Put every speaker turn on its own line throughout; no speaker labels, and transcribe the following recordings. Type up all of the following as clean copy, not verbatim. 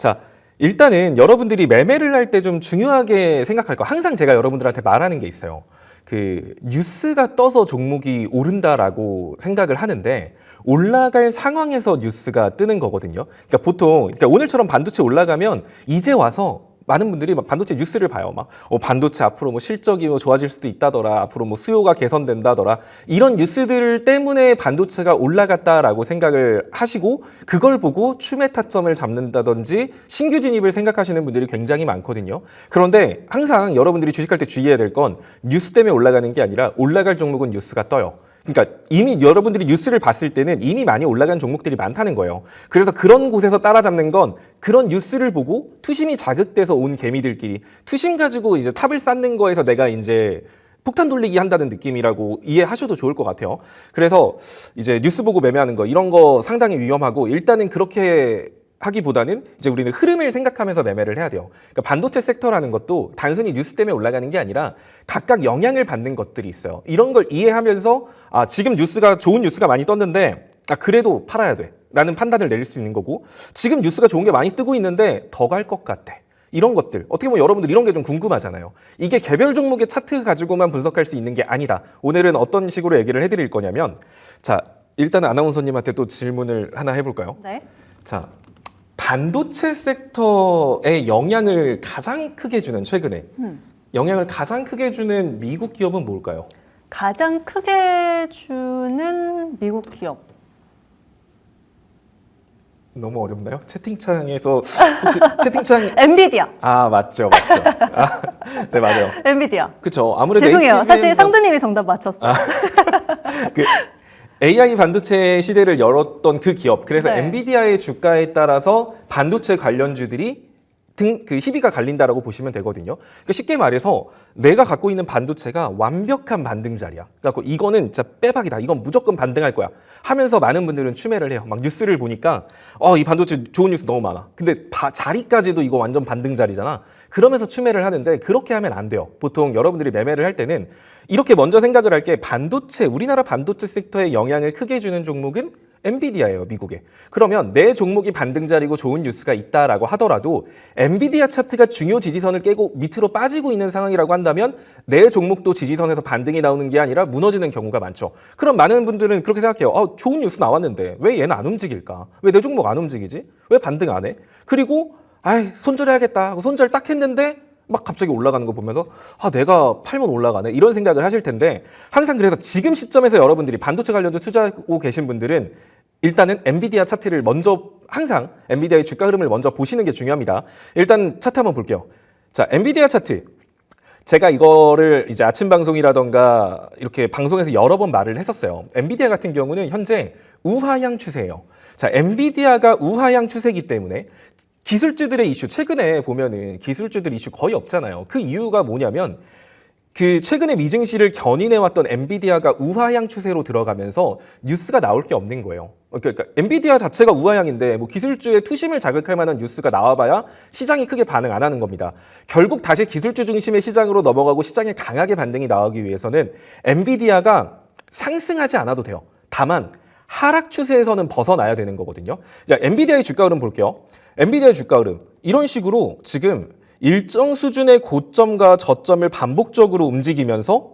자, 일단은 여러분들이 매매를 할 때 좀 중요하게 생각할 거 항상 제가 여러분들한테 말하는 게 있어요. 그 뉴스가 떠서 종목이 오른다라고 생각을 하는데 올라갈 상황에서 뉴스가 뜨는 거거든요. 그러니까 보통 오늘처럼 반도체 올라가면 이제 와서 많은 분들이 막 반도체 뉴스를 봐요. 막 반도체 앞으로 뭐 실적이 뭐 좋아질 수도 있다더라. 앞으로 뭐 수요가 개선된다더라. 이런 뉴스들 때문에 반도체가 올라갔다라고 생각을 하시고 그걸 보고 추매 타점을 잡는다든지 신규 진입을 생각하시는 분들이 굉장히 많거든요. 그런데 항상 여러분들이 주식할 때 주의해야 될 건 뉴스 때문에 올라가는 게 아니라 올라갈 종목은 뉴스가 떠요. 그러니까 이미 여러분들이 뉴스를 봤을 때는 이미 많이 올라간 종목들이 많다는 거예요. 그래서 그런 곳에서 따라잡는 건 그런 뉴스를 보고 투심이 자극돼서 온 개미들끼리 투심 가지고 이제 탑을 쌓는 거에서 내가 이제 폭탄 돌리기 한다는 느낌이라고 이해하셔도 좋을 것 같아요. 그래서 이제 뉴스 보고 매매하는 거 이런 거 상당히 위험하고 일단은 그렇게 하기보다는 이제 우리는 흐름을 생각하면서 매매를 해야 돼요. 그러니까 반도체 섹터라는 것도 단순히 뉴스 때문에 올라가는 게 아니라 각각 영향을 받는 것들이 있어요. 이런 걸 이해하면서 지금 뉴스가 좋은 뉴스가 많이 떴는데 그래도 팔아야 돼 라는 판단을 내릴 수 있는 거고 지금 뉴스가 좋은 게 많이 뜨고 있는데 더 갈 것 같아. 이런 것들 어떻게 보면 여러분들 이런 게 좀 궁금하잖아요. 이게 개별 종목의 차트 가지고만 분석할 수 있는 게 아니다. 오늘은 어떤 식으로 얘기를 해드릴 거냐면 자 일단은 아나운서님한테 또 질문을 하나 해볼까요?
네.
자 반도체 섹터에 영향을 가장 크게 주는 최근에 영향을 가장 크게 주는 미국 기업은 뭘까요?
가장 크게 주는 미국 기업.
너무 어렵나요? 채팅창에서 혹시 채팅창
엔비디아.
맞죠. 네 맞아요.
엔비디아.
그렇죠. 아무래도
죄송해요. 사실 상두님이 정답 맞췄어요.
그 AI 반도체 시대를 열었던 그 기업. 그래서
네.
엔비디아의 주가에 따라서 반도체 관련주들이 그 희비가 갈린다라고 보시면 되거든요. 그러니까 쉽게 말해서 내가 갖고 있는 반도체가 완벽한 반등 자리야. 그래서 이거는 진짜 빼박이다. 이건 무조건 반등할 거야. 하면서 많은 분들은 추매를 해요. 막 뉴스를 보니까 이 반도체 좋은 뉴스 너무 많아. 근데 자리까지도 이거 완전 반등 자리잖아. 그러면서 추매를 하는데 그렇게 하면 안 돼요. 보통 여러분들이 매매를 할 때는 이렇게 먼저 생각을 할 게 반도체, 우리나라 반도체 섹터에 영향을 크게 주는 종목은 엔비디아예요, 미국에. 그러면 내 종목이 반등 자리고 좋은 뉴스가 있다라고 하더라도 엔비디아 차트가 중요 지지선을 깨고 밑으로 빠지고 있는 상황이라고 한다면 내 종목도 지지선에서 반등이 나오는 게 아니라 무너지는 경우가 많죠. 그럼 많은 분들은 그렇게 생각해요. 좋은 뉴스 나왔는데 왜 얘는 안 움직일까? 왜 내 종목 안 움직이지? 왜 반등 안 해? 그리고 손절해야겠다 하고 손절 딱 했는데 막 갑자기 올라가는 거 보면서 내가 팔면 올라가네 이런 생각을 하실 텐데 항상 그래서 지금 시점에서 여러분들이 반도체 관련주 투자하고 계신 분들은 일단은 엔비디아 차트를 먼저 항상 엔비디아의 주가 흐름을 먼저 보시는 게 중요합니다. 일단 차트 한번 볼게요. 자, 엔비디아 차트. 제가 이거를 이제 아침 방송이라던가 이렇게 방송에서 여러 번 말을 했었어요. 엔비디아 같은 경우는 현재 우하향 추세예요. 자, 엔비디아가 우하향 추세이기 때문에 기술주들의 이슈, 최근에 보면은 기술주들 이슈 거의 없잖아요. 그 이유가 뭐냐면 그 최근에 미증시를 견인해왔던 엔비디아가 우하향 추세로 들어가면서 뉴스가 나올 게 없는 거예요. 그러니까 엔비디아 자체가 우하향인데 뭐 기술주의 투심을 자극할 만한 뉴스가 나와봐야 시장이 크게 반응 안 하는 겁니다. 결국 다시 기술주 중심의 시장으로 넘어가고 시장에 강하게 반등이 나오기 위해서는 엔비디아가 상승하지 않아도 돼요. 다만 하락 추세에서는 벗어나야 되는 거거든요. 자, 엔비디아의 주가 흐름 볼게요. 엔비디아의 주가 흐름 이런 식으로 지금 일정 수준의 고점과 저점을 반복적으로 움직이면서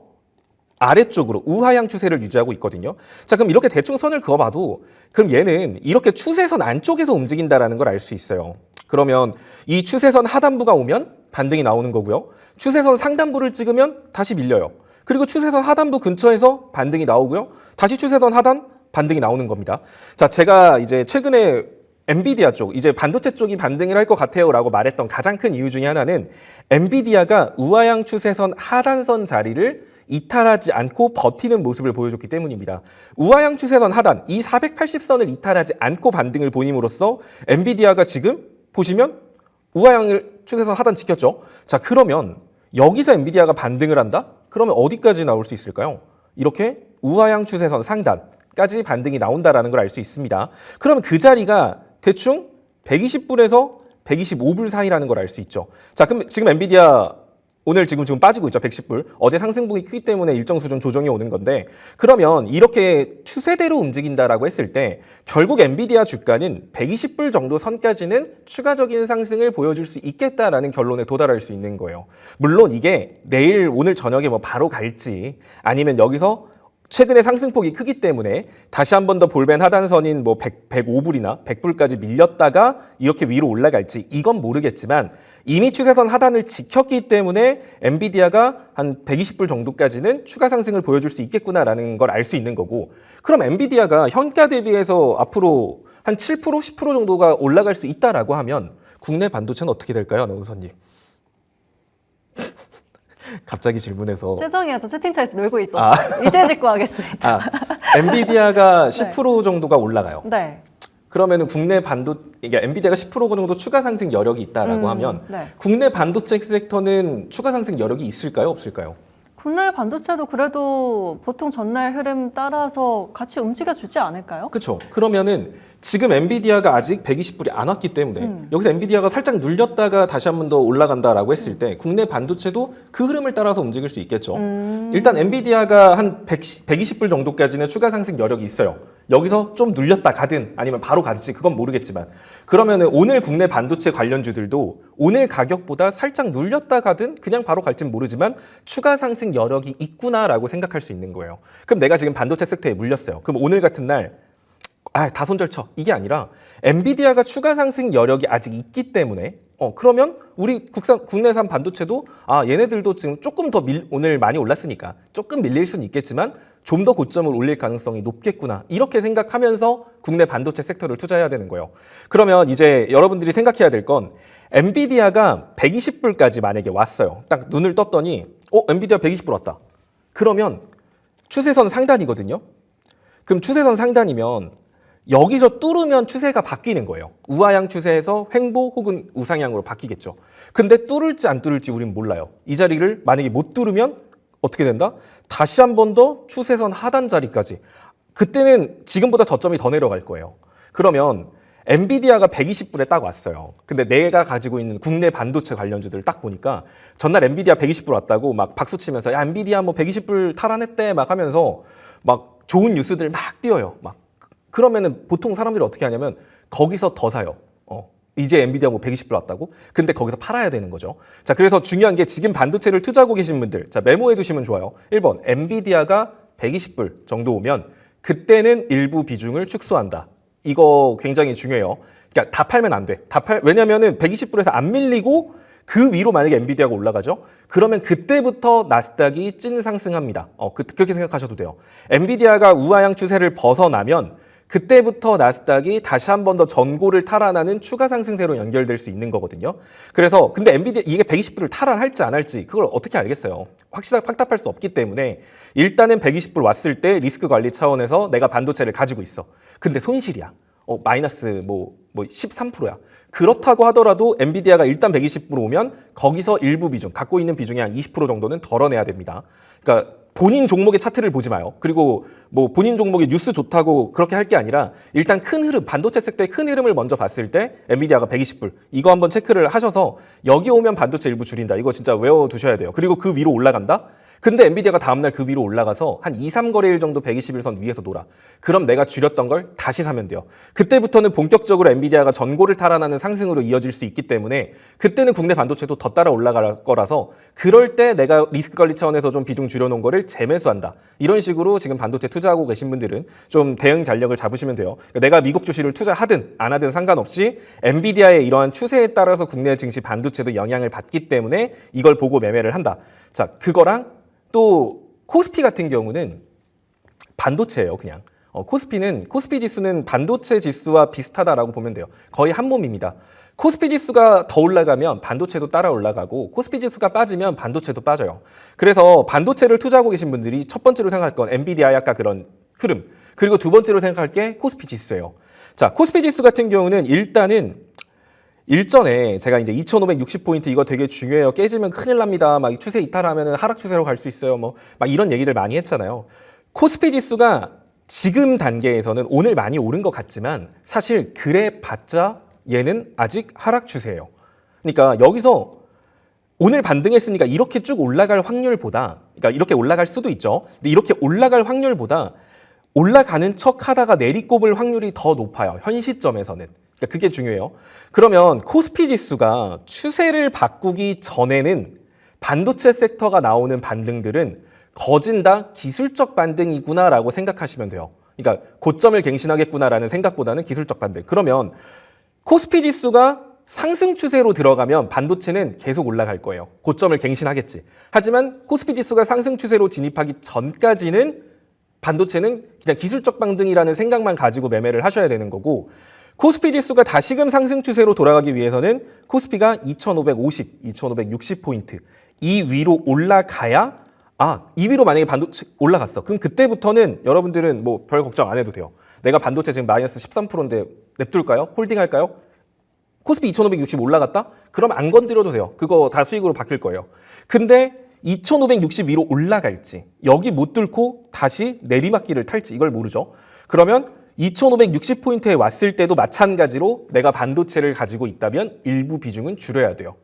아래쪽으로 우하향 추세를 유지하고 있거든요. 자, 그럼 이렇게 대충 선을 그어봐도 그럼 얘는 이렇게 추세선 안쪽에서 움직인다라는 걸 알 수 있어요. 그러면 이 추세선 하단부가 오면 반등이 나오는 거고요. 추세선 상단부를 찍으면 다시 밀려요. 그리고 추세선 하단부 근처에서 반등이 나오고요. 다시 추세선 하단 반등이 나오는 겁니다. 자, 제가 이제 최근에 엔비디아 쪽, 이제 반도체 쪽이 반등을 할 것 같아요 라고 말했던 가장 큰 이유 중에 하나는 엔비디아가 우하향 추세선 하단선 자리를 이탈하지 않고 버티는 모습을 보여줬기 때문입니다. 우하향 추세선 하단, 이 480선을 이탈하지 않고 반등을 보임으로써 엔비디아가 지금 보시면 우하향을 추세선 하단 지켰죠. 자, 그러면 여기서 엔비디아가 반등을 한다? 그러면 어디까지 나올 수 있을까요? 이렇게 우하향 추세선 상단까지 반등이 나온다라는 걸 알 수 있습니다. 그러면 그 자리가 대충 120불에서 125불 사이라는 걸 알 수 있죠. 자, 그럼 지금 엔비디아 오늘 지금 빠지고 있죠. 110불. 어제 상승폭이 크기 때문에 일정 수준 조정이 오는 건데 그러면 이렇게 추세대로 움직인다라고 했을 때 결국 엔비디아 주가는 120불 정도 선까지는 추가적인 상승을 보여줄 수 있겠다라는 결론에 도달할 수 있는 거예요. 물론 이게 내일 오늘 저녁에 뭐 바로 갈지 아니면 여기서 최근에 상승폭이 크기 때문에 다시 한 번 더 볼벤 하단선인 뭐 105불이나 100불까지 밀렸다가 이렇게 위로 올라갈지 이건 모르겠지만 이미 추세선 하단을 지켰기 때문에 엔비디아가 한 120불 정도까지는 추가 상승을 보여줄 수 있겠구나라는 걸 알 수 있는 거고 그럼 엔비디아가 현가 대비해서 앞으로 한 7%, 10% 정도가 올라갈 수 있다라고 하면 국내 반도체는 어떻게 될까요, 아나운서님? 갑자기 질문해서
죄송해요. 저 채팅창에서 놀고 있었어요. 이제 짓고 하겠습니다.
엔비디아가 10% 정도가 올라가요.
네.
그러면은 국내 그러니까 엔비디아가 10% 정도 추가 상승 여력이 있다라고 하면
네.
국내 반도체 섹터는 추가 상승 여력이 있을까요, 없을까요?
국내 반도체도 그래도 보통 전날 흐름 따라서 같이 움직여 주지 않을까요?
그렇죠. 그러면은 지금 엔비디아가 아직 120불이 안 왔기 때문에 여기서 엔비디아가 살짝 눌렸다가 다시 한 번 더 올라간다라고 했을 때 국내 반도체도 그 흐름을 따라서 움직일 수 있겠죠. 일단 엔비디아가 한 120불 정도까지는 추가 상승 여력이 있어요. 여기서 좀 눌렸다 가든 아니면 바로 가든지 그건 모르겠지만 그러면은 오늘 국내 반도체 관련주들도 오늘 가격보다 살짝 눌렸다 가든 그냥 바로 갈지는 모르지만 추가 상승 여력이 있구나라고 생각할 수 있는 거예요. 그럼 내가 지금 반도체 섹터에 물렸어요. 그럼 오늘 같은 날 다 손절쳐. 이게 아니라 엔비디아가 추가 상승 여력이 아직 있기 때문에 그러면 우리 국내산 반도체도 얘네들도 지금 조금 더 오늘 많이 올랐으니까 조금 밀릴 수는 있겠지만 좀 더 고점을 올릴 가능성이 높겠구나. 이렇게 생각하면서 국내 반도체 섹터를 투자해야 되는 거예요. 그러면 이제 여러분들이 생각해야 될 건 엔비디아가 120불까지 만약에 왔어요. 딱 눈을 떴더니 엔비디아 120불 왔다. 그러면 추세선 상단이거든요. 그럼 추세선 상단이면 여기서 뚫으면 추세가 바뀌는 거예요. 우하향 추세에서 횡보 혹은 우상향으로 바뀌겠죠. 근데 뚫을지 안 뚫을지 우리는 몰라요. 이 자리를 만약에 못 뚫으면 어떻게 된다? 다시 한 번 더 추세선 하단 자리까지. 그때는 지금보다 저점이 더 내려갈 거예요. 그러면 엔비디아가 120불에 딱 왔어요. 근데 내가 가지고 있는 국내 반도체 관련주들 딱 보니까 전날 엔비디아 120불 왔다고 막 박수 치면서 야 엔비디아 뭐 120불 탈환했대 막 하면서 막 좋은 뉴스들 막 띄워요. 막 그러면은 보통 사람들이 어떻게 하냐면 거기서 더 사요. 이제 엔비디아 뭐 120불 왔다고? 근데 거기서 팔아야 되는 거죠. 자, 그래서 중요한 게 지금 반도체를 투자하고 계신 분들, 자, 메모해 두시면 좋아요. 1번, 엔비디아가 120불 정도 오면 그때는 일부 비중을 축소한다. 이거 굉장히 중요해요. 그러니까 다 팔면 안 돼. 왜냐면은 120불에서 안 밀리고 그 위로 만약에 엔비디아가 올라가죠? 그러면 그때부터 나스닥이 찐 상승합니다. 그렇게 생각하셔도 돼요. 엔비디아가 우하향 추세를 벗어나면 그때부터 나스닥이 다시 한 번 더 전고를 탈환하는 추가 상승세로 연결될 수 있는 거거든요. 그래서 근데 엔비디아 이게 120불을 탈환할지 안 할지 그걸 어떻게 알겠어요? 확답할 수 없기 때문에 일단은 120불 왔을 때 리스크 관리 차원에서 내가 반도체를 가지고 있어. 근데 손실이야. 마이너스 13%야. 그렇다고 하더라도 엔비디아가 일단 120불 오면 거기서 일부 비중, 갖고 있는 비중의 한 20% 정도는 덜어내야 됩니다. 그러니까 본인 종목의 차트를 보지 마요. 그리고 뭐 본인 종목이 뉴스 좋다고 그렇게 할 게 아니라 일단 큰 흐름, 반도체 섹터의 큰 흐름을 먼저 봤을 때 엔비디아가 120불 이거 한번 체크를 하셔서 여기 오면 반도체 일부 줄인다. 이거 진짜 외워두셔야 돼요. 그리고 그 위로 올라간다? 근데 엔비디아가 다음날 그 위로 올라가서 한 2, 3거래일 정도 121선 위에서 놀아. 그럼 내가 줄였던 걸 다시 사면 돼요. 그때부터는 본격적으로 엔비디아가 전고를 탈환하는 상승으로 이어질 수 있기 때문에 그때는 국내 반도체도 더 따라 올라갈 거라서 그럴 때 내가 리스크 관리 차원에서 좀 비중 줄여놓은 거를 재매수한다. 이런 식으로 지금 반도체 투자하고 계신 분들은 좀 대응 전략을 잡으시면 돼요. 그러니까 내가 미국 주식을 투자하든 안 하든 상관없이 엔비디아의 이러한 추세에 따라서 국내 증시 반도체도 영향을 받기 때문에 이걸 보고 매매를 한다. 자, 그거랑 또 코스피 같은 경우는 반도체예요, 그냥. 코스피 지수는 반도체 지수와 비슷하다라고 보면 돼요. 거의 한 몸입니다. 코스피 지수가 더 올라가면 반도체도 따라 올라가고 코스피 지수가 빠지면 반도체도 빠져요. 그래서 반도체를 투자하고 계신 분들이 첫 번째로 생각할 건 엔비디아의 아까 그런 흐름, 그리고 두 번째로 생각할 게 코스피 지수예요. 자, 코스피 지수 같은 경우는 일단은 일전에 제가 이제 2560포인트 이거 되게 중요해요. 깨지면 큰일 납니다. 막 추세 이탈하면 하락 추세로 갈 수 있어요. 막 이런 얘기들 많이 했잖아요. 코스피 지수가 지금 단계에서는 오늘 많이 오른 것 같지만 사실 그래 봤자 얘는 아직 하락 추세예요. 그러니까 여기서 오늘 반등했으니까 이렇게 쭉 올라갈 확률보다, 그러니까 이렇게 올라갈 수도 있죠. 근데 이렇게 올라갈 확률보다 올라가는 척 하다가 내리꼽을 확률이 더 높아요. 현 시점에서는. 그러니까 그게 중요해요. 그러면 코스피 지수가 추세를 바꾸기 전에는 반도체 섹터가 나오는 반등들은 거진 다 기술적 반등이구나라고 생각하시면 돼요. 그러니까 고점을 갱신하겠구나라는 생각보다는 기술적 반등. 그러면 코스피 지수가 상승 추세로 들어가면 반도체는 계속 올라갈 거예요. 고점을 갱신하겠지. 하지만 코스피 지수가 상승 추세로 진입하기 전까지는 반도체는 그냥 기술적 반등이라는 생각만 가지고 매매를 하셔야 되는 거고, 코스피 지수가 다시금 상승 추세로 돌아가기 위해서는 코스피가 2550, 2560포인트 이 위로 올라가야, 이 위로 만약에 반도체 올라갔어. 그럼 그때부터는 여러분들은 뭐 별 걱정 안 해도 돼요. 내가 반도체 지금 마이너스 13%인데 냅둘까요? 홀딩할까요? 코스피 2560 올라갔다? 그럼 안 건드려도 돼요. 그거 다 수익으로 바뀔 거예요. 근데 2560 위로 올라갈지, 여기 못 뚫고 다시 내리막길을 탈지 이걸 모르죠. 그러면 2560포인트에 왔을 때도 마찬가지로 내가 반도체를 가지고 있다면 일부 비중은 줄여야 돼요.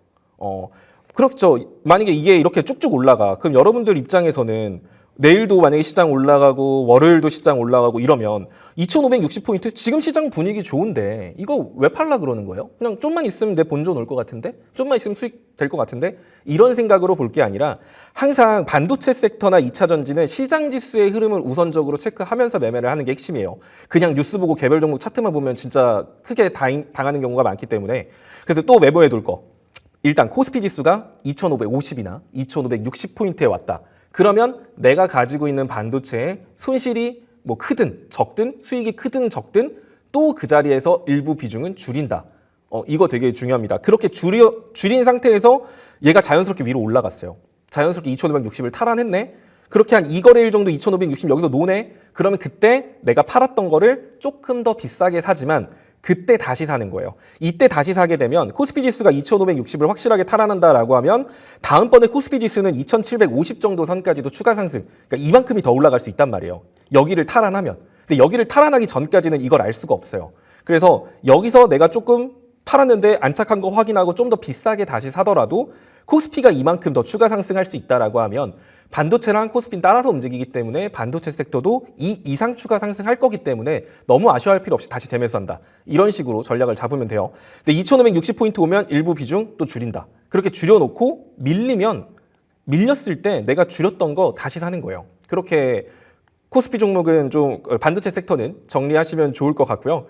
그렇죠. 만약에 이게 이렇게 쭉쭉 올라가. 그럼 여러분들 입장에서는 내일도 만약에 시장 올라가고 월요일도 시장 올라가고 이러면 2560포인트 지금 시장 분위기 좋은데 이거 왜 팔라 그러는 거예요? 그냥 좀만 있으면 내 본전 올 것 같은데? 좀만 있으면 수익 될 것 같은데? 이런 생각으로 볼 게 아니라 항상 반도체 섹터나 2차 전지는 시장 지수의 흐름을 우선적으로 체크하면서 매매를 하는 게 핵심이에요. 그냥 뉴스 보고 개별 종목 차트만 보면 진짜 크게 당하는 경우가 많기 때문에. 그래서 또 메모해 둘 거. 일단 코스피 지수가 2550이나 2560포인트에 왔다. 그러면 내가 가지고 있는 반도체의 손실이 뭐 크든 적든 수익이 크든 적든 또 그 자리에서 일부 비중은 줄인다. 이거 되게 중요합니다. 그렇게 줄인 상태에서 얘가 자연스럽게 위로 올라갔어요. 자연스럽게 2560을 탈환했네. 그렇게 한 2거래일 정도 2560 여기서 노네. 그러면 그때 내가 팔았던 거를 조금 더 비싸게 사지만 그때 다시 사는 거예요. 이때 다시 사게 되면 코스피 지수가 2560을 확실하게 탈환한다라고 하면 다음번에 코스피 지수는 2750 정도 선까지도 추가 상승, 그러니까 이만큼이 더 올라갈 수 있단 말이에요. 여기를 탈환하면. 근데 여기를 탈환하기 전까지는 이걸 알 수가 없어요. 그래서 여기서 내가 조금 팔았는데 안착한 거 확인하고 좀 더 비싸게 다시 사더라도 코스피가 이만큼 더 추가 상승할 수 있다라고 하면 반도체랑 코스피는 따라서 움직이기 때문에 반도체 섹터도 이 이상 추가 상승할 거기 때문에 너무 아쉬워할 필요 없이 다시 재매수한다. 이런 식으로 전략을 잡으면 돼요. 근데 2560포인트 오면 일부 비중 또 줄인다. 그렇게 줄여놓고 밀렸을 때 내가 줄였던 거 다시 사는 거예요. 그렇게 코스피 종목은 좀 반도체 섹터는 정리하시면 좋을 것 같고요.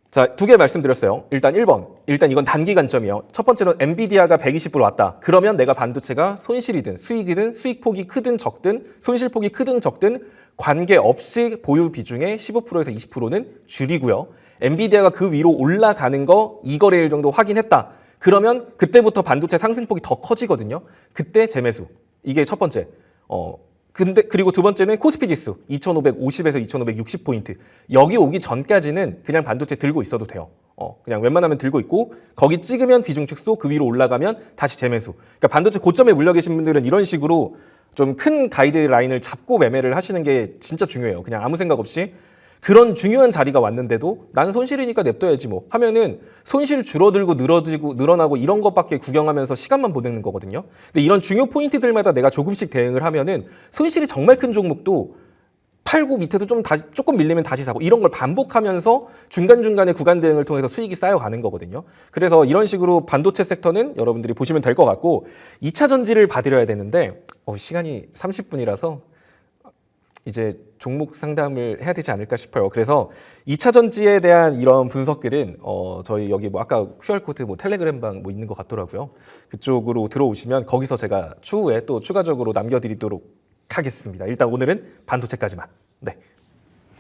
자, 두 개 말씀드렸어요. 일단 1번. 일단 이건 단기 관점이에요. 첫 번째는 엔비디아가 120% 왔다. 그러면 내가 반도체가 손실이든 수익이든 수익폭이 크든 적든 손실폭이 크든 적든 관계없이 보유 비중의 15%에서 20%는 줄이고요. 엔비디아가 그 위로 올라가는 거 2거래일 정도 확인했다. 그러면 그때부터 반도체 상승폭이 더 커지거든요. 그때 재매수. 이게 첫 번째. 그리고 두 번째는 코스피 지수 2550에서 2560포인트. 여기 오기 전까지는 그냥 반도체 들고 있어도 돼요. 그냥 웬만하면 들고 있고 거기 찍으면 비중 축소, 그 위로 올라가면 다시 재매수. 그러니까 반도체 고점에 물려 계신 분들은 이런 식으로 좀 큰 가이드라인을 잡고 매매를 하시는 게 진짜 중요해요. 그냥 아무 생각 없이 그런 중요한 자리가 왔는데도 나는 손실이니까 냅둬야지 뭐 하면은 손실 줄어들고 늘어나고 이런 것밖에 구경하면서 시간만 보내는 거거든요. 근데 이런 중요 포인트들마다 내가 조금씩 대응을 하면은 손실이 정말 큰 종목도 팔고 밑에도 조금 밀리면 다시 사고 이런 걸 반복하면서 중간중간에 구간 대응을 통해서 수익이 쌓여가는 거거든요. 그래서 이런 식으로 반도체 섹터는 여러분들이 보시면 될 것 같고 2차 전지를 봐드려야 되는데 시간이 30분이라서 이제 종목 상담을 해야 되지 않을까 싶어요. 그래서 2차 전지에 대한 이런 분석들은 저희 여기 뭐 아까 QR코드 뭐 텔레그램방 뭐 있는 것 같더라고요. 그쪽으로 들어오시면 거기서 제가 추후에 또 추가적으로 남겨드리도록 하겠습니다. 일단 오늘은 반도체까지만. 네.